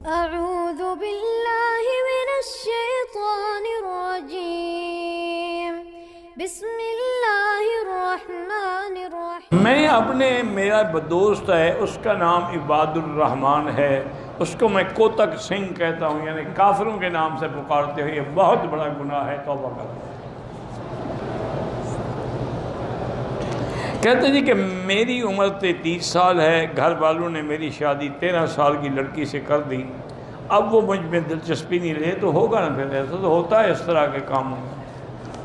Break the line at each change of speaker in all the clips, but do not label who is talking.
اعوذ باللہ من الشیطان الرجیم بسم اللہ الرحمن الرحیم۔
میں میرا دوست ہے، اس کا نام عباد الرحمن ہے، اس کو میں کوتک سنگھ کہتا ہوں، یعنی کافروں کے نام سے پکارتے ہوئے، یہ بہت بڑا گناہ ہے، توبہ کرو۔ کہتے جی کہ میری عمر 30 سال ہے، گھر والوں نے میری شادی 13 سال کی لڑکی سے کر دی، اب وہ مجھ میں دلچسپی نہیں رہے، تو ہوگا نا، پھر ایسا تو ہوتا ہے اس طرح کے کاموں میں،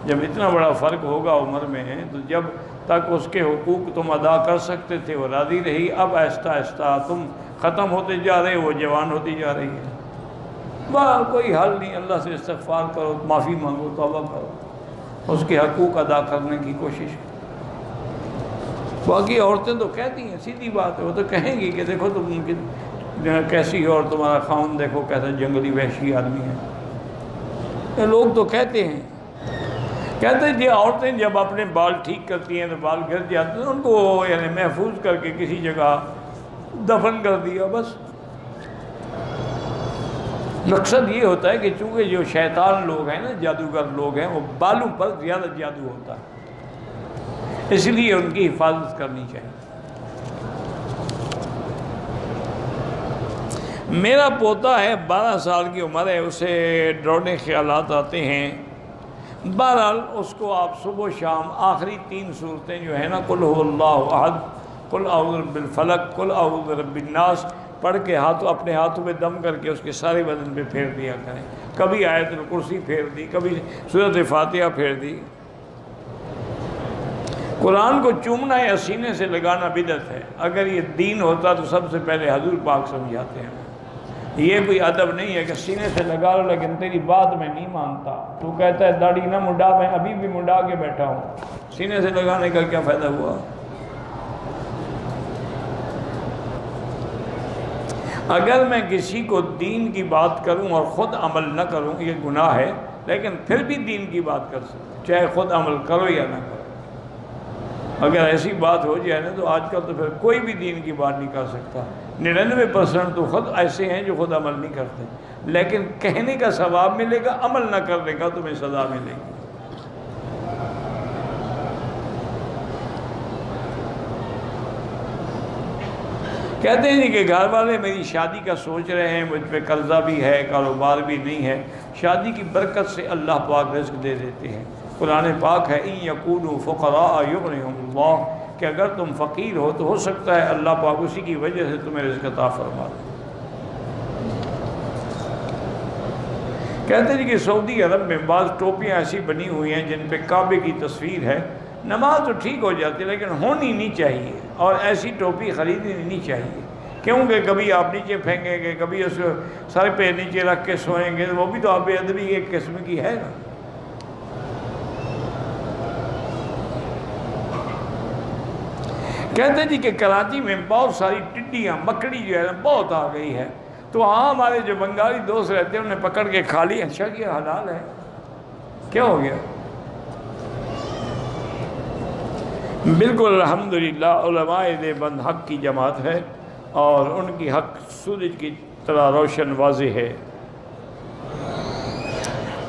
جب اتنا بڑا فرق ہوگا عمر میں، تو جب تک اس کے حقوق تم ادا کر سکتے تھے وہ راضی رہی، اب آہستہ آہستہ تم ختم ہوتے جا رہے، وہ جوان ہوتی جا رہی ہے، کوئی حل نہیں، اللہ سے استغفار کرو، معافی مانگو، توبہ کرو، اس کے حقوق ادا کرنے کی کوشش کرو۔ باقی عورتیں تو کہتی ہیں، سیدھی بات ہے، وہ تو کہیں گی کہ دیکھو تم کیسی ہو، اور تمہارا خاوند دیکھو کیسا جنگلی وحشی آدمی ہے، یہ لوگ تو کہتے ہیں جی عورتیں جب اپنے بال ٹھیک کرتی ہیں تو بال گر جاتے ہیں، ان کو یعنی محفوظ کر کے کسی جگہ دفن کر دیا، بس مقصد یہ ہوتا ہے کہ چونکہ جو شیطان لوگ ہیں نا، جادوگر لوگ ہیں، وہ بالوں پر زیادہ جادو ہوتا ہے، اس لیے ان کی حفاظت کرنی چاہیے۔ میرا پوتا ہے، 12 سال کی عمر ہے، اسے ڈراؤنے خیالات آتے ہیں، بہرحال اس کو آپ صبح و شام آخری 3 صورتیں جو ہیں نا، قل هو اللہ احد، قل اعوذ برب الفلق، قل اعوذ برب الناس پڑھ کے اپنے ہاتھوں میں دم کر کے اس کے سارے بدن پہ پھیر دیا کریں، کبھی آیت الکرسی پھیر دی، کبھی سورۃ فاتحہ پھیر دی۔ قرآن کو چومنا یا سینے سے لگانا بدعت ہے، اگر یہ دین ہوتا تو سب سے پہلے حضور پاک سمجھاتے ہیں، یہ کوئی ادب نہیں ہے کہ سینے سے لگا لو لیکن تیری بات میں نہیں مانتا، تو کہتا ہے داڑھی نہ منڈا، میں ابھی بھی منڈا کے بیٹھا ہوں، سینے سے لگانے کا کیا فائدہ ہوا؟ اگر میں کسی کو دین کی بات کروں اور خود عمل نہ کروں یہ گناہ ہے، لیکن پھر بھی دین کی بات کر سکتا ہوں، چاہے خود عمل کرو یا نہ کرو۔ اگر ایسی بات ہو جائے نا، تو آج کل تو پھر کوئی بھی دین کی بات نہیں کر سکتا، 99% تو خود ایسے ہیں جو خود عمل نہیں کرتے، لیکن کہنے کا ثواب ملے گا، عمل نہ کرنے کا تمہیں سزا ملے گی۔ کہتے ہیں کہ گھر والے میری شادی کا سوچ رہے ہیں، مجھ پہ قرضہ بھی ہے، کاروبار بھی نہیں ہے، شادی کی برکت سے اللہ پاک رزق دے دیتے ہیں، قرآن پاک ہے ان یکونوا فقراء یغنہم اللہ، کہ اگر تم فقیر ہو تو ہو سکتا ہے اللہ پاک اسی کی وجہ سے تمہیں رزق عطا فرما دے۔ کہتے ہیں کہ سعودی عرب میں بعض ٹوپیاں ایسی بنی ہوئی ہیں جن پہ کعبے کی تصویر ہے، نماز تو ٹھیک ہو جاتی ہے لیکن ہونی نہیں چاہیے، اور ایسی ٹوپی خریدنی نہیں چاہیے، کیونکہ کبھی آپ نیچے پھینکیں گے، کبھی اس کو سر پہ نیچے رکھ کے سوئیں گے، وہ بھی تو آپ بے ادبی ایک قسم کی ہے نا۔ کہتے ہیں جی کہ کراچی میں بہت ساری ٹڈیاں، مکڑی جو ہے نا بہت آ گئی ہے، تو ہاں ہمارے جو بنگالی دوست رہتے ہیں انہیں پکڑ کے کھا لی، اچھا کیا، حلال ہے، کیا ہو گیا؟ بالکل الحمدللہ علماء دیوبند حق کی جماعت ہے، اور ان کی حق سورج کی طرح روشن واضح ہے۔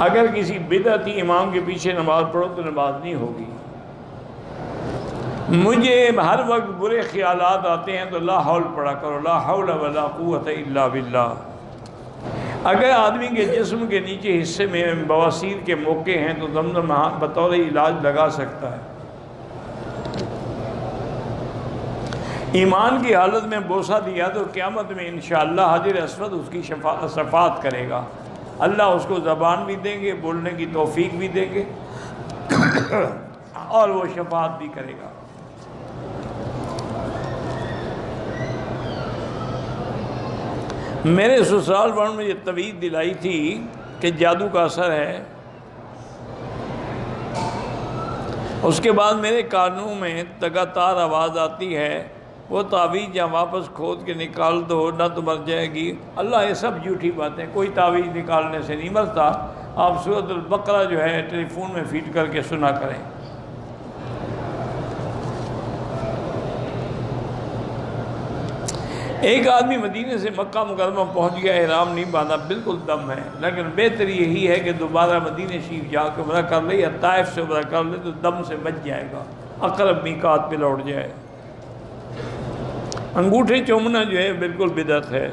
اگر کسی بدعتی امام کے پیچھے نماز پڑھو تو نماز نہیں ہوگی۔ مجھے ہر وقت برے خیالات آتے ہیں تو لا حول پڑھا کرو، لا حول ولا قوت الا باللہ۔ اگر آدمی کے جسم کے نیچے حصے میں بواسیر کے موقع ہیں تو زمزم بطور علاج لگا سکتا ہے۔ ایمان کی حالت میں بوسہ دیا تو قیامت میں انشاءاللہ حجر اسود اس کی شفاعت کرے گا، اللہ اس کو زبان بھی دیں گے، بولنے کی توفیق بھی دیں گے، اور وہ شفاعت بھی کرے گا۔ میرے سسرال والوں نے یہ توید دلائی تھی کہ جادو کا اثر ہے، اس کے بعد میرے کانوں میں لگاتار آواز آتی ہے وہ تعویذ یا واپس کھود کے نکال دو نہ تو مر جائے گی۔ اللہ یہ سب جھوٹی باتیں، کوئی تعویذ نکالنے سے نہیں مرتا، آپ سورۃ البقرہ جو ہے ٹیلی فون میں فیڈ کر کے سنا کریں۔ ایک آدمی مدینے سے مکہ مکرمہ پہنچ گیا، احرام نہیں باندھا، بالکل دم ہے، لیکن بہتر یہی ہے کہ دوبارہ مدینے شریف جا کے عمرہ کر لے یا طائف سے عمرہ کر لے تو دم سے بچ جائے گا، اقرب میقات پہ لوٹ جائے۔ انگوٹھے چومنا جو ہے بالکل بدعت ہے۔